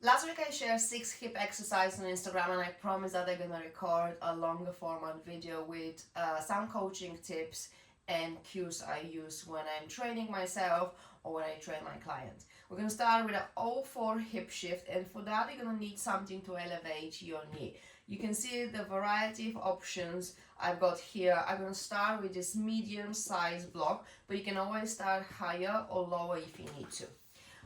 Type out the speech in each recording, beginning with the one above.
Last week I shared 6 hip exercises on Instagram, and I promised that I'm gonna record a longer format video with some coaching tips and cues I use when I'm training myself or when I train my clients. We're gonna start with an all-4 hip shift, and for that you're gonna need something to elevate your knee. You can see the variety of options I've got here. I'm gonna start with this medium size block, but you can always start higher or lower if you need to.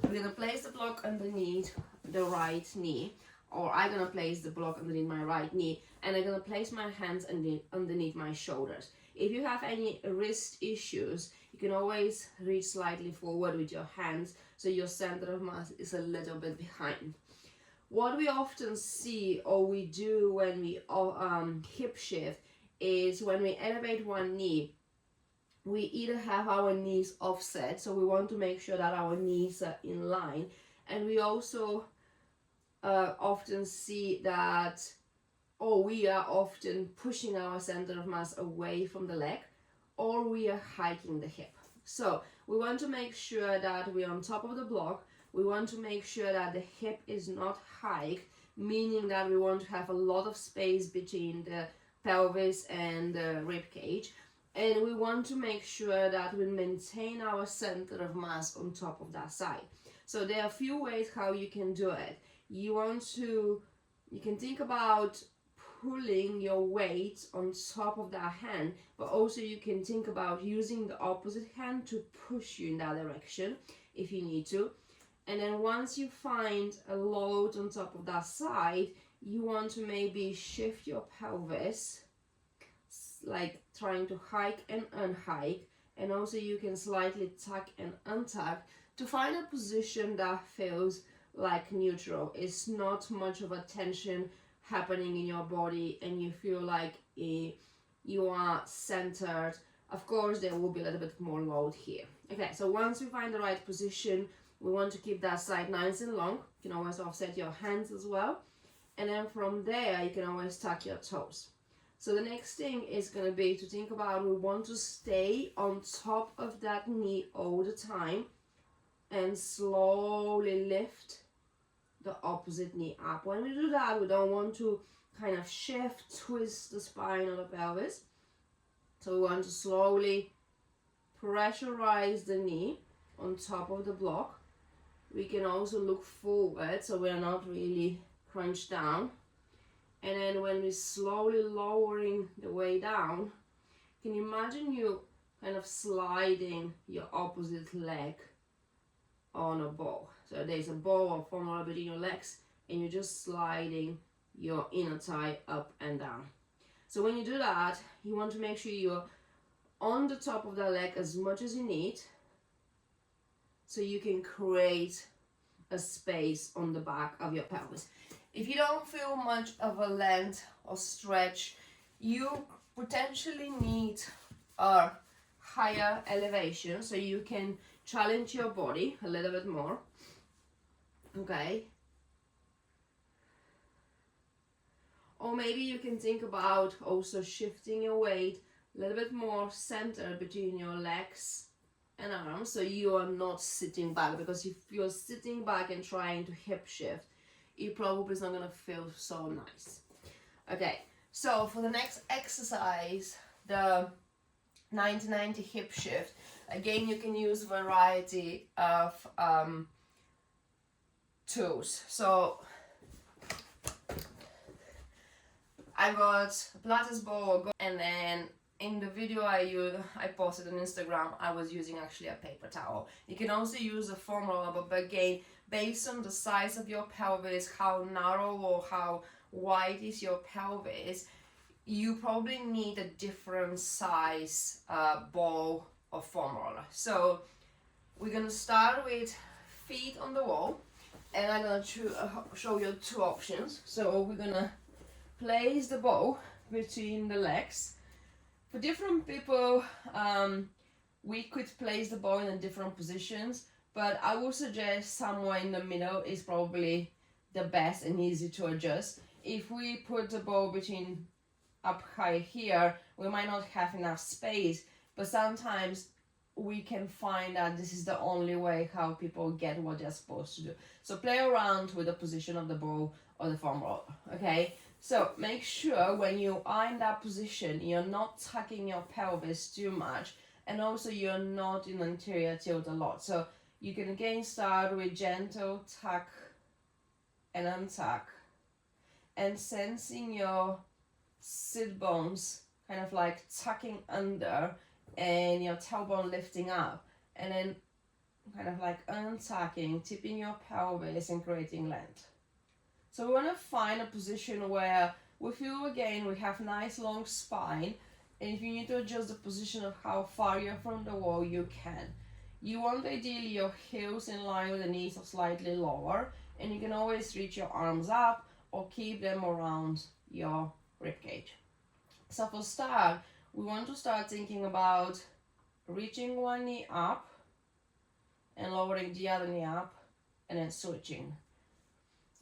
We're going to place the block underneath the right knee, or I'm going to place the block underneath my right knee, and I'm going to place my hands underneath my shoulders. If you have any wrist issues, you can always reach slightly forward with your hands so your center of mass is a little bit behind. What we often see or we do when we hip shift is when we elevate one knee, we either have our knees offset, so we want to make sure that our knees are in line, and we also often see that, we are often pushing our center of mass away from the leg, or we are hiking the hip. So we want to make sure that we're on top of the block. We want to make sure that the hip is not hiked, meaning that we want to have a lot of space between the pelvis and the rib cage. And we want to make sure that we maintain our center of mass on top of that side. So there are a few ways how you can do it. You can think about pulling your weight on top of that hand, but also you can think about using the opposite hand to push you in that direction if you need to. And then once you find a load on top of that side, you want to maybe shift your pelvis, like trying to hike and unhike, and also you can slightly tuck and untuck to find a position that feels like neutral. It's not much of a tension happening in your body, and you feel like you are centered. Of course, there will be a little bit more load here. Okay, so once we find the right position, we want to keep that side nice and long. You can always offset your hands as well, and then from there you can always tuck your toes. So the next thing is going to be to think about, we want to stay on top of that knee all the time and slowly lift the opposite knee up. When we do that, we don't want to kind of shift, twist the spine or the pelvis. So we want to slowly pressurize the knee on top of the block. We can also look forward so we're not really crunched down. And then when we're slowly lowering the way down, can you imagine you kind of sliding your opposite leg on a ball? So there's a ball or formula between your legs, and you're just sliding your inner thigh up and down. So when you do that, you want to make sure you're on the top of the leg as much as you need, so you can create a space on the back of your pelvis. If you don't feel much of a length or stretch, you potentially need a higher elevation, so you can challenge your body a little bit more. Okay. Or maybe you can think about also shifting your weight a little bit more centered between your legs and arms, so you are not sitting back, because if you're sitting back and trying to hip shift, it probably is not going to feel so nice. Okay, so for the next exercise, the 90-90 hip shift, again you can use a variety of tools. So I got a Pilates ball, and then in the video I posted on Instagram, I was using actually a paper towel. You can also use a foam roller, but again, based on the size of your pelvis, how narrow or how wide is your pelvis, you probably need a different size ball or foam roller. So we're gonna start with feet on the wall, and I'm gonna show you 2 options. So we're gonna place the ball between the legs. For different people, we could place the ball in different positions, but I would suggest somewhere in the middle is probably the best and easy to adjust. If we put the ball between up high here, we might not have enough space, but sometimes we can find that this is the only way how people get what they're supposed to do. So play around with the position of the ball or the foam roller, okay? So make sure when you are in that position, you're not tucking your pelvis too much, and also you're not in anterior tilt a lot. So you can again start with gentle tuck and untuck, and sensing your sit bones kind of like tucking under and your tailbone lifting up, and then kind of like untucking, tipping your pelvis and creating length. So we want to find a position where we feel again we have nice long spine, and if you need to adjust the position of how far you're from the wall, you can. You want ideally your heels in line with the knees or slightly lower, and you can always reach your arms up or keep them around your ribcage. So for start, we want to start thinking about reaching one knee up and lowering the other knee up, and then switching.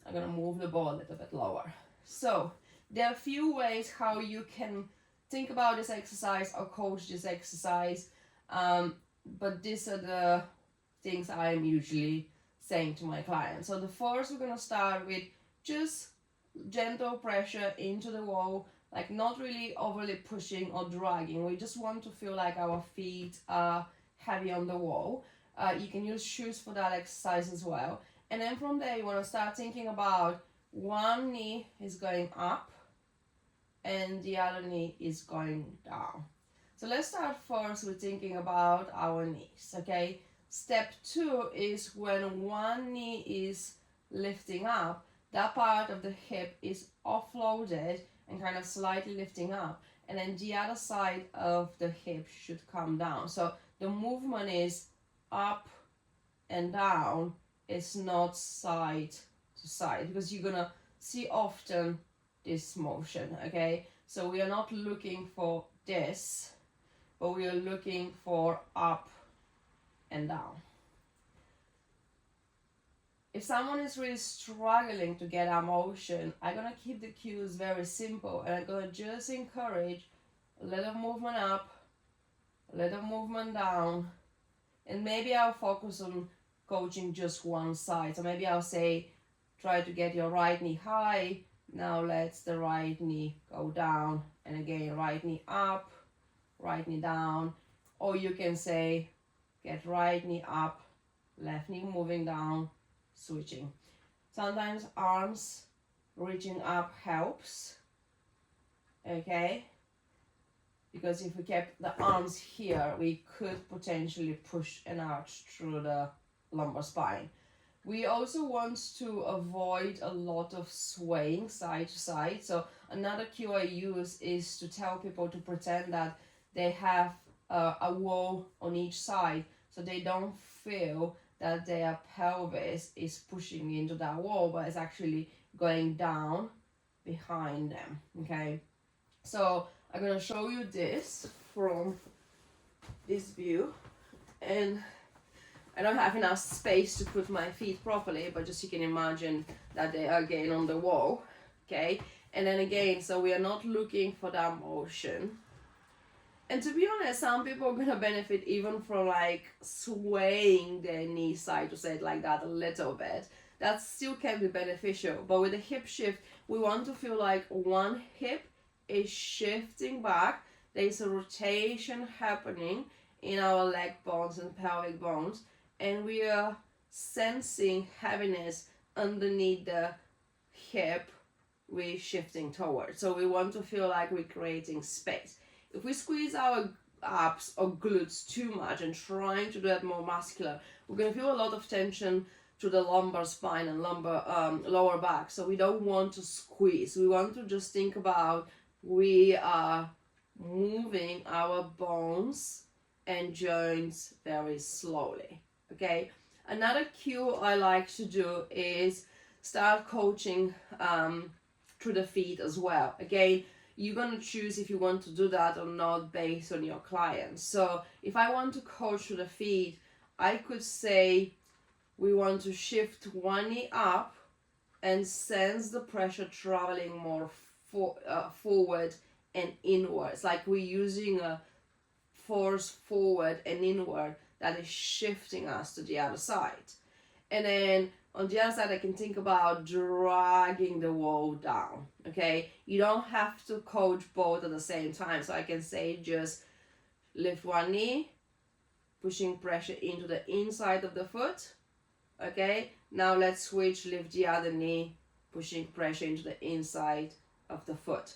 I'm gonna move the ball a little bit lower. So there are a few ways how you can think about this exercise or coach this exercise, but these are the things I'm usually saying to my clients. So the first, we're gonna start with just gentle pressure into the wall, like not really overly pushing or dragging. We just want to feel like our feet are heavy on the wall. You can use shoes for that exercise as well. And then from there, you want to start thinking about one knee is going up and the other knee is going down. So let's start first with thinking about our knees, okay? Step 2 is when one knee is lifting up, that part of the hip is offloaded and kind of slightly lifting up, and then the other side of the hip should come down. So the movement is up and down, it's not side to side, because you're gonna see often this motion, okay? So we are not looking for this, but we are looking for up and down. If someone is really struggling to get our motion, I'm gonna keep the cues very simple, and I'm gonna just encourage a little movement up, a little movement down, and maybe I'll focus on coaching just one side. So maybe I'll say, try to get your right knee high, now let's the right knee go down, and again, right knee up, right knee down, or you can say, get right knee up, left knee moving down, switching. Sometimes arms reaching up helps, okay? Because if we kept the arms here, we could potentially push an arch through the lumbar spine. We also want to avoid a lot of swaying side to side. So another cue I use is to tell people to pretend that they have a wall on each side, so they don't feel that their pelvis is pushing into that wall, but it's actually going down behind them, okay? So I'm gonna show you this from this view, and I don't have enough space to put my feet properly, but just you can imagine that they are again on the wall, okay? And then again, so we are not looking for that motion. And to be honest, some people are gonna benefit even from like swaying their knee side to side like that a little bit. That still can be beneficial, but with the hip shift, we want to feel like one hip is shifting back. There's a rotation happening in our leg bones and pelvic bones, and we are sensing heaviness underneath the hip we're shifting towards. So we want to feel like we're creating space. If we squeeze our abs or glutes too much and trying to do that more muscular, we're going to feel a lot of tension to the lumbar spine and lower back. So we don't want to squeeze. We want to just think about we are moving our bones and joints very slowly, okay? Another cue I like to do is start coaching through the feet as well. Again, you're going to choose if you want to do that or not based on your clients. So if I want to coach through the feet, I could say we want to shift one knee up and sense the pressure traveling more forward and inwards, like we're using a force forward and inward that is shifting us to the other side. And then on the other side, I can think about dragging the wall down, okay? You don't have to coach both at the same time. So I can say just lift one knee, pushing pressure into the inside of the foot, okay? Now let's switch, lift the other knee, pushing pressure into the inside of the foot.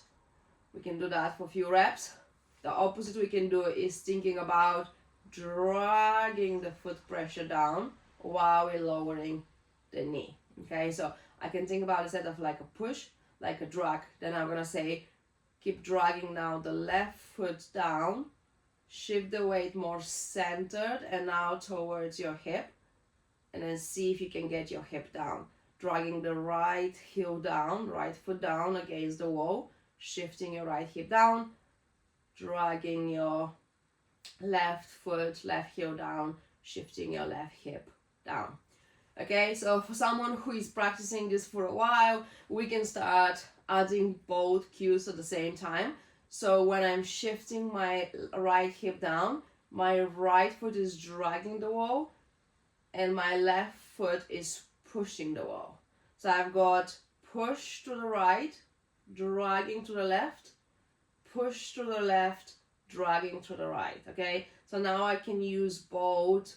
We can do that for a few reps. The opposite we can do is thinking about dragging the foot pressure down while we're lowering the knee. Okay, so I can think about it instead of like a push, like a drag. Then I'm gonna say keep dragging now the left foot down, shift the weight more centered and now towards your hip, and then see if you can get your hip down. Dragging the right heel down, right foot down against the wall, shifting your right hip down, dragging your left foot, left heel down, shifting your left hip down. Okay, so for someone who is practicing this for a while, we can start adding both cues at the same time. So when I'm shifting my right hip down, my right foot is dragging the wall and my left foot is pushing the wall. So I've got push to the right, dragging to the left, push to the left, dragging to the right. Okay, so now I can use both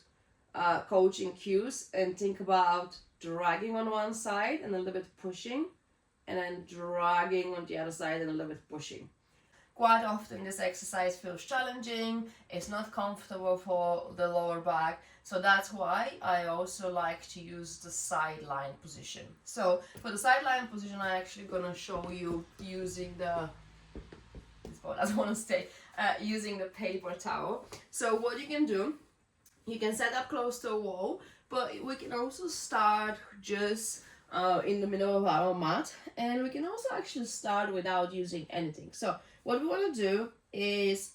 coaching cues and think about dragging on one side and a little bit pushing, and then dragging on the other side and a little bit pushing. Quite often this exercise feels challenging, it's not comfortable for the lower back, so that's why I also like to use the sideline position. So for the sideline position, I'm actually gonna show you using the, I don't want to stay, using the paper towel. So what you can do, you can set up close to a wall, but we can also start just in the middle of our mat, and we can also actually start without using anything. So what we want to do is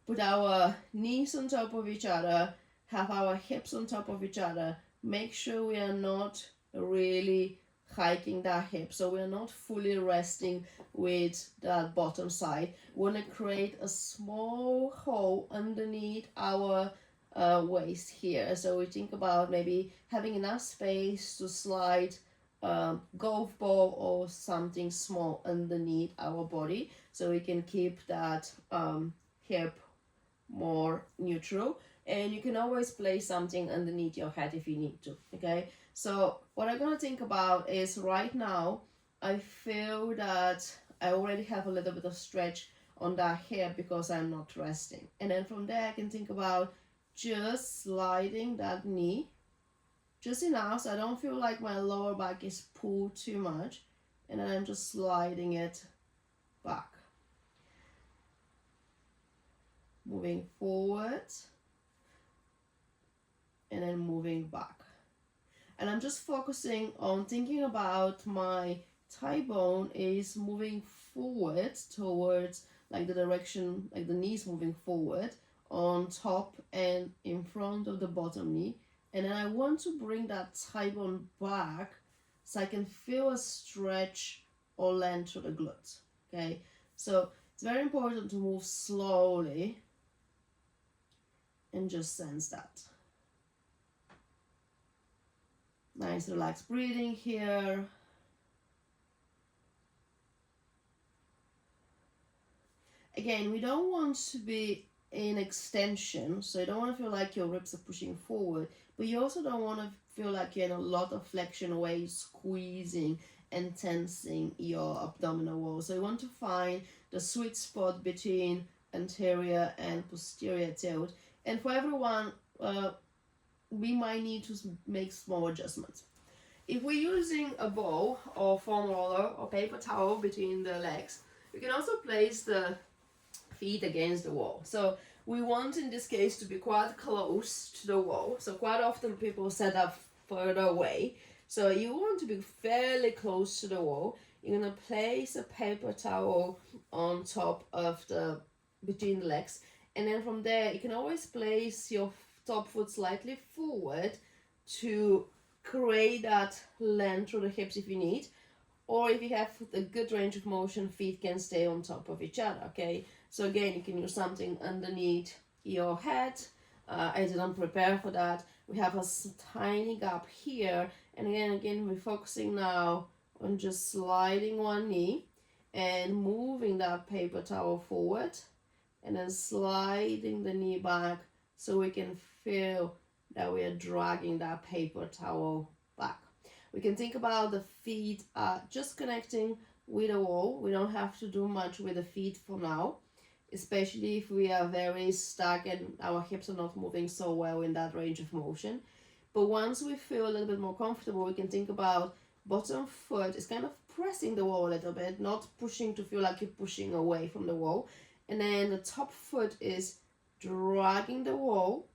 put our knees on top of each other, have our hips on top of each other, make sure we are not really hiking that hip, so we're not fully resting with that bottom side. We want to create a small hole underneath our waist here. So we think about maybe having enough space to slide golf ball or something small underneath our body, so we can keep that hip more neutral. And you can always place something underneath your head if you need to. Okay, so what I'm gonna think about is right now I feel that I already have a little bit of stretch on that hip because I'm not resting, and then from there I can think about just sliding that knee just enough so I don't feel like my lower back is pulled too much, and then I'm just sliding it back, moving forward and then moving back. And I'm just focusing on thinking about my thigh bone is moving forward towards like the direction, like the knees moving forward on top and in front of the bottom knee. And then I want to bring that thigh bone back so I can feel a stretch or length through the glutes. Okay, so it's very important to move slowly and just sense that. Nice relaxed breathing here. Again, we don't want to be in extension, so you don't want to feel like your ribs are pushing forward, but you also don't want to feel like you're in a lot of flexion where you're squeezing and tensing your abdominal wall. So you want to find the sweet spot between anterior and posterior tilt. And for everyone, we might need to make small adjustments. If we're using a ball or foam roller or paper towel between the legs, you can also place the feet against the wall. So we want in this case to be quite close to the wall. So quite often people set up further away. So you want to be fairly close to the wall. You're gonna place a paper towel on top of the, between the legs. And then from there, you can always place your top foot slightly forward to create that length through the hips if you need. Or if you have a good range of motion, feet can stay on top of each other, okay? So again, you can use something underneath your head. I didn't prepare for that. We have a tiny gap here, and again we're focusing now on just sliding one knee and moving that paper towel forward, and then sliding the knee back so we can feel that we are dragging that paper towel back. We can think about the feet just connecting with the wall. We don't have to do much with the feet for now, especially if we are very stuck and our hips are not moving so well in that range of motion. But once we feel a little bit more comfortable, we can think about bottom foot is kind of pressing the wall a little bit, not pushing to feel like you're pushing away from the wall. And then the top foot is dragging the wall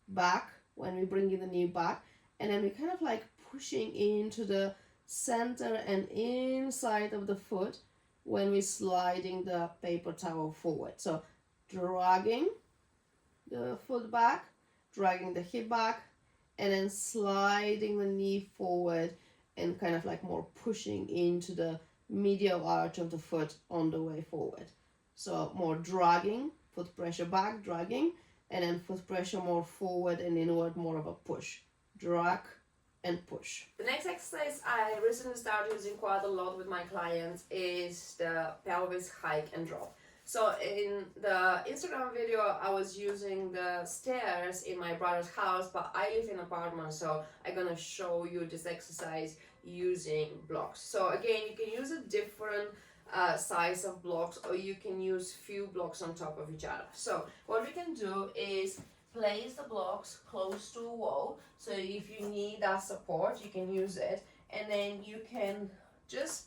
back when we bring in the knee back. And then we kind of like pushing into the center and inside of the foot when we're sliding the paper towel forward. So dragging the foot back, dragging the hip back, and then sliding the knee forward and kind of like more pushing into the medial arch of the foot on the way forward. So more dragging, foot pressure back, dragging, and then foot pressure more forward and inward, more of a push. Drag and push. The next exercise I recently started using quite a lot with my clients is the pelvis hike and drop. So in the Instagram video, I was using the stairs in my brother's house, but I live in an apartment, so I'm gonna show you this exercise using blocks. So again, you can use a different size of blocks, or you can use few blocks on top of each other. So what we can do is place the blocks close to a wall, so if you need that support you can use it, and then you can just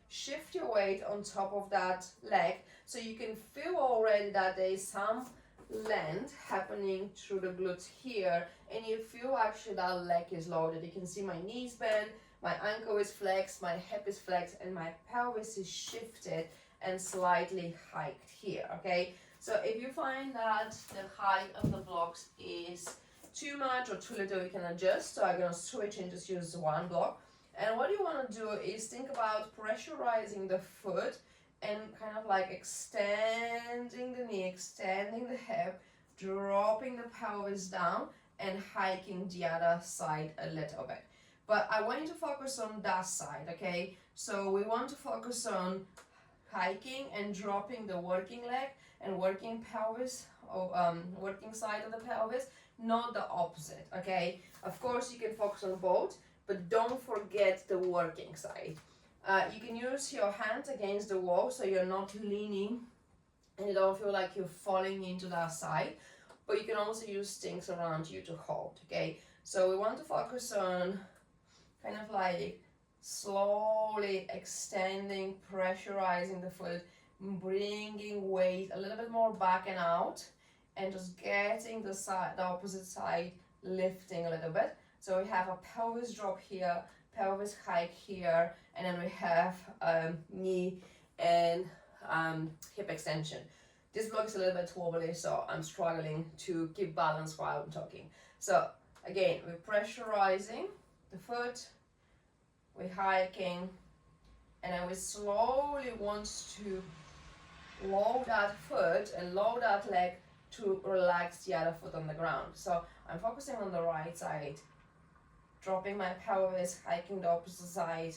shift your weight on top of that leg, so you can feel already that there is some length happening through the glutes here, and you feel actually that leg is loaded. You can see my knees bent, my ankle is flexed, my hip is flexed, and my pelvis is shifted and slightly hiked here, okay? So if you find that the height of the blocks is too much or too little, you can adjust. So I'm going to switch and just use one block. And what you want to do is think about pressurizing the foot and kind of like extending the knee, extending the hip, dropping the pelvis down and hiking the other side a little bit. But I want you to focus on that side, okay? So we want to focus on hiking and dropping the working leg and working pelvis, or working side of the pelvis, not the opposite, okay? Of course you can focus on both, but don't forget the working side. You can use your hands against the wall so you're not leaning and you don't feel like you're falling into that side, but you can also use things around you to hold, okay? So we want to focus on kind of like slowly extending, pressurizing the foot, bringing weight a little bit more back and out, and just getting the opposite side lifting a little bit. So we have a pelvis drop here, pelvis hike here, and then we have knee and hip extension. This block is a little bit wobbly, so I'm struggling to keep balance while I'm talking. So again, we're pressurizing the foot, we're hiking, and then we slowly want to load that foot and load that leg to relax the other foot on the ground. So I'm focusing on the right side, dropping my pelvis, hiking the opposite side,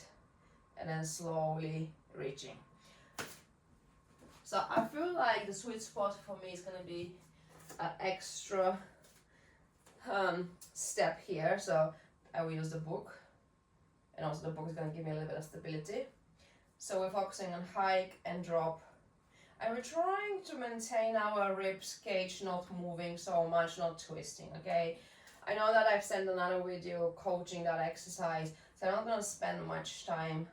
and then slowly reaching. So I feel like the sweet spot for me is going to be an extra step here. So I will use the book, and also the book is going to give me a little bit of stability. So we're focusing on hike and drop, and we're trying to maintain our ribs cage not moving so much, not twisting, okay? I know that I've sent another video coaching that exercise, so I'm not going to spend much time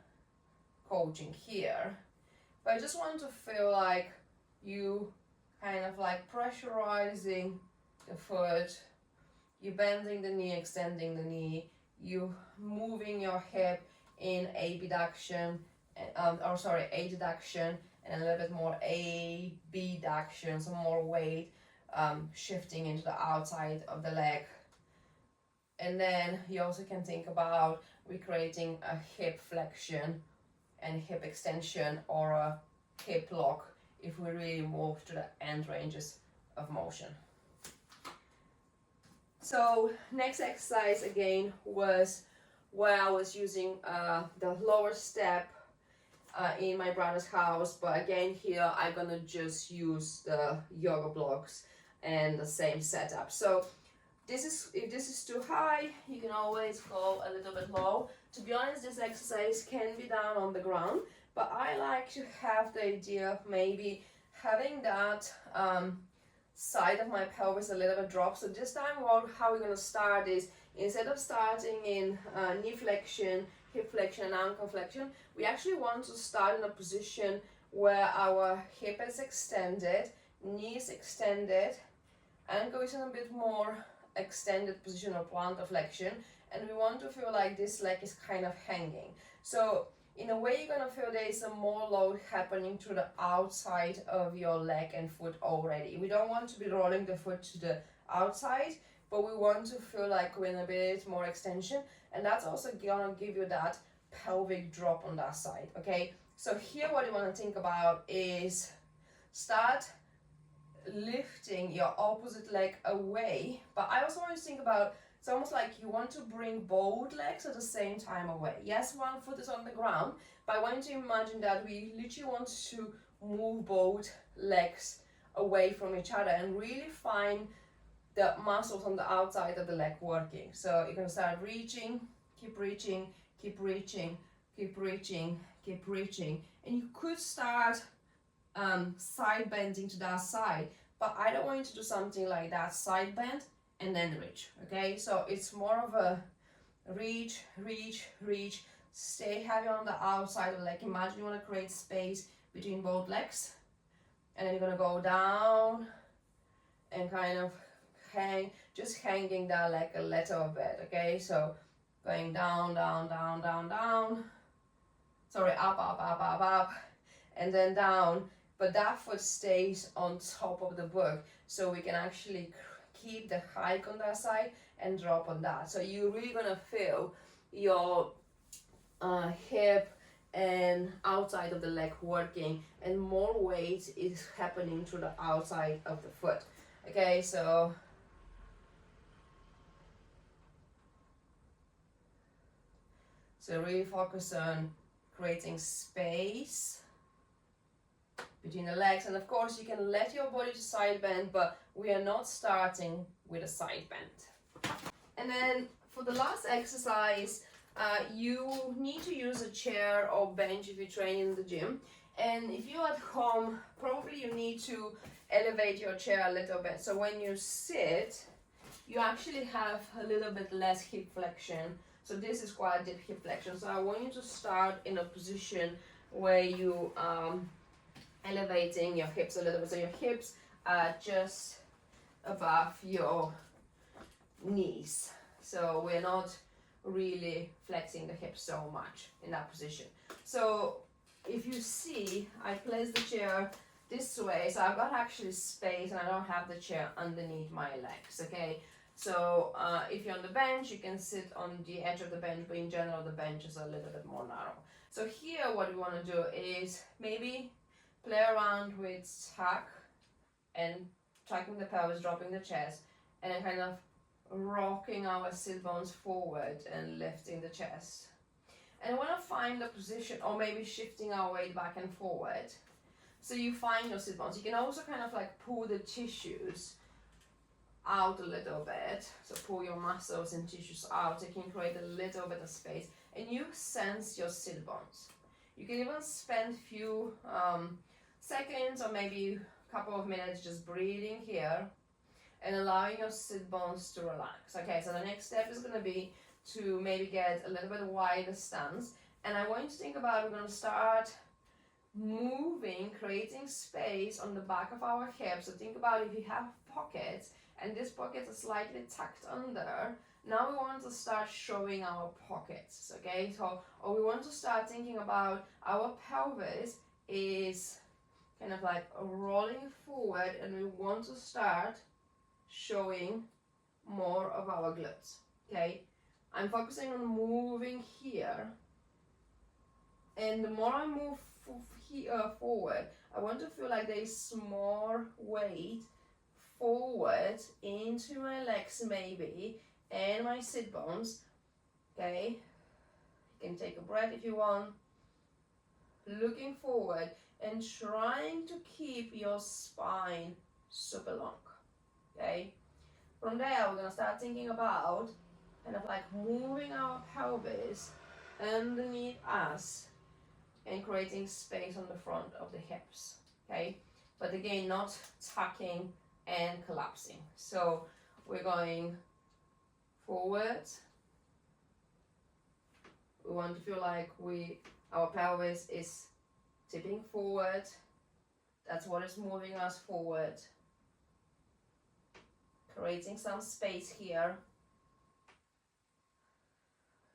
coaching here, but I just want to feel like you kind of like pressurizing the foot, you bending the knee, extending the knee, you moving your hip in abduction, adduction, and a little bit more abduction, some more weight shifting into the outside of the leg. And then you also can think about recreating a hip flexion and hip extension, or a hip lock if we really move to the end ranges of motion. So next exercise again was where I was using the lower step in my brother's house, but again here I'm gonna just use the yoga blocks and the same setup. So this is, if this is too high, you can always go a little bit low. To be honest, this exercise can be done on the ground, but I like to have the idea of maybe having that side of my pelvis a little bit drop. So this time how we're going to start is, instead of starting in knee flexion, hip flexion and ankle flexion, we actually want to start in a position where our hip is extended, knees extended, ankle is in a bit more extended position of plantar flexion, and we want to feel like this leg is kind of hanging. So in a way you're gonna feel there is a more load happening to the outside of your leg and foot already. We don't want to be rolling the foot to the outside, but we want to feel like we're in a bit more extension, and that's also gonna give you that pelvic drop on that side, okay? So here what you wanna think about is start lifting your opposite leg away, but I also want you to think about, it's almost like you want to bring both legs at the same time away. Yes, one foot is on the ground, but I want you to imagine that we literally want to move both legs away from each other and really find the muscles on the outside of the leg working. So you're gonna start reaching, keep reaching, keep reaching, keep reaching, keep reaching, and you could start side bending to that side, but I don't want you to do something like that, side bend and then reach, okay? So it's more of a reach, reach, reach, stay heavy on the outside of the leg. Imagine you want to create space between both legs, and then you're gonna go down and kind of hang, just hanging that leg a little bit, okay? So going down, down, down, down, down, sorry, up, up, up, up, up, and then down, but that foot stays on top of the book, so we can actually keep the hike on that side and drop on that. So you're really gonna feel your hip and outside of the leg working, and more weight is happening to the outside of the foot, okay? So really focus on creating space between the legs, and of course you can let your body to side bend, but we are not starting with a side bend. And then for the last exercise, you need to use a chair or bench if you train in the gym, and if you're at home, probably you need to elevate your chair a little bit, so when you sit you actually have a little bit less hip flexion. So this is quite a deep hip flexion, so I want you to start in a position where you elevating your hips a little bit, so your hips are just above your knees, so we're not really flexing the hips so much in that position. So if you see, I place the chair this way, so I've got actually space and I don't have the chair underneath my legs, okay? So if you're on the bench, you can sit on the edge of the bench, but in general the bench is a little bit more narrow. So here what we want to do is maybe play around with tuck and tucking the pelvis, dropping the chest, and then kind of rocking our sit bones forward and lifting the chest. And we want to find the position, or maybe shifting our weight back and forward. So you find your sit bones. You can also kind of like pull the tissues out a little bit. So pull your muscles and tissues out. You can create a little bit of space, and you sense your sit bones. You can even spend a few seconds or maybe a couple of minutes just breathing here and allowing your sit bones to relax. Okay, so the next step is going to be to maybe get a little bit wider stance, and I want you to think about, we're going to start moving, creating space on the back of our hips. So think about if you have pockets and these pockets are slightly tucked under, now we want to start showing our pockets, okay? So, or we want to start thinking about our pelvis is kind of like rolling forward, and we want to start showing more of our glutes, okay? I'm focusing on moving here, and the more I move here forward, I want to feel like there is more weight forward into my legs maybe and my sit bones. Okay, you can take a breath if you want. Looking forward and trying to keep your spine super long. Okay, from there we're gonna start thinking about kind of like moving our pelvis underneath us and creating space on the front of the hips. Okay, but again, not tucking and collapsing. So we're going forward. We want to feel like our pelvis is tipping forward. That's what is moving us forward. Creating some space here.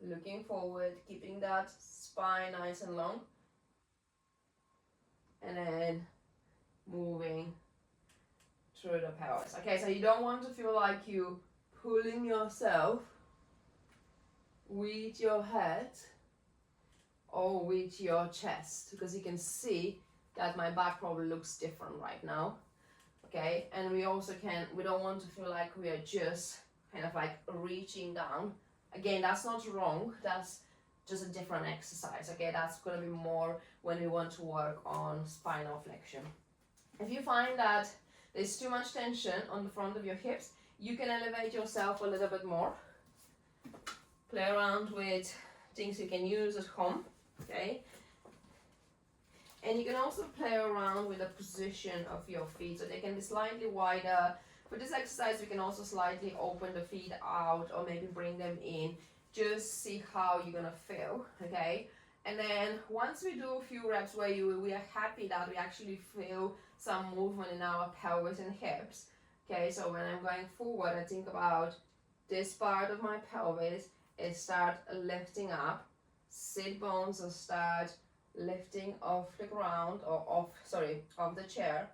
Looking forward, keeping that spine nice and long. And then moving through the pelvis. Okay, so you don't want to feel like you pulling yourself with your head or with your chest, because you can see that my back probably looks different right now. Okay, and we don't want to feel like we are just kind of like reaching down. Again, that's not wrong, that's just a different exercise. Okay, that's going to be more when we want to work on spinal flexion. If you find that there's too much tension on the front of your hips, you can elevate yourself a little bit more. Play around with things you can use at home. Okay, and you can also play around with the position of your feet, so they can be slightly wider. For this exercise, we can also slightly open the feet out or maybe bring them in. Just see how you're gonna feel. Okay, and then once we do a few reps where we are happy that we actually feel some movement in our pelvis and hips. Okay, so when I'm going forward, I think about this part of my pelvis is start lifting up. Sit bones will start lifting off the ground or off the chair.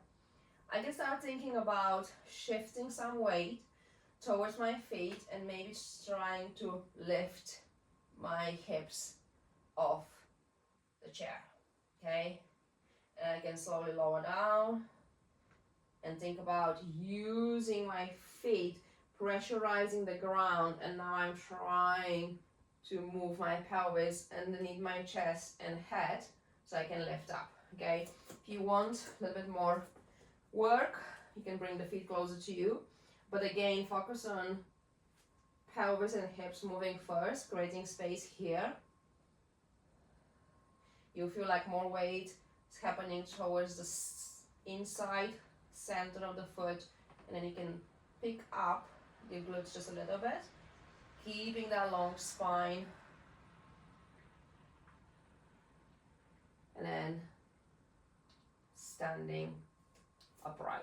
I can start thinking about shifting some weight towards my feet and maybe trying to lift my hips off the chair. Okay, and I can slowly lower down and think about using my feet, pressurizing the ground, and now I'm trying to move my pelvis underneath my chest and head so I can lift up. Okay, if you want a little bit more work, you can bring the feet closer to you, but again, focus on pelvis and hips moving first, creating space here. You feel like more weight is happening towards the inside center of the foot, and then you can pick up the glutes just a little bit, keeping that long spine, and then standing upright.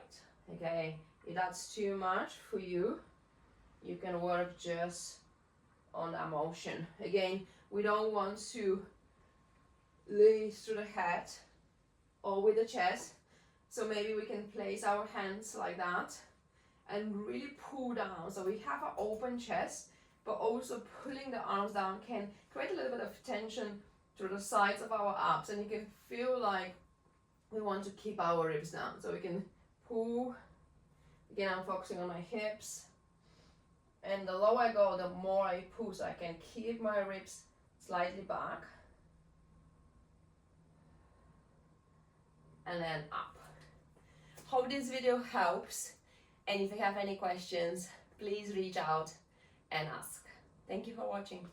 Okay, if that's too much for you, you can work just on that motion. Again, we don't want to lean through the head or with the chest, so maybe we can place our hands like that and really pull down. So we have an open chest, but also pulling the arms down can create a little bit of tension through the sides of our abs, and you can feel like we want to keep our ribs down. So we can pull. Again, I'm focusing on my hips, and the lower I go, the more I pull, so I can keep my ribs slightly back and then up. Hope this video helps, and if you have any questions, please reach out and ask. Thank you for watching.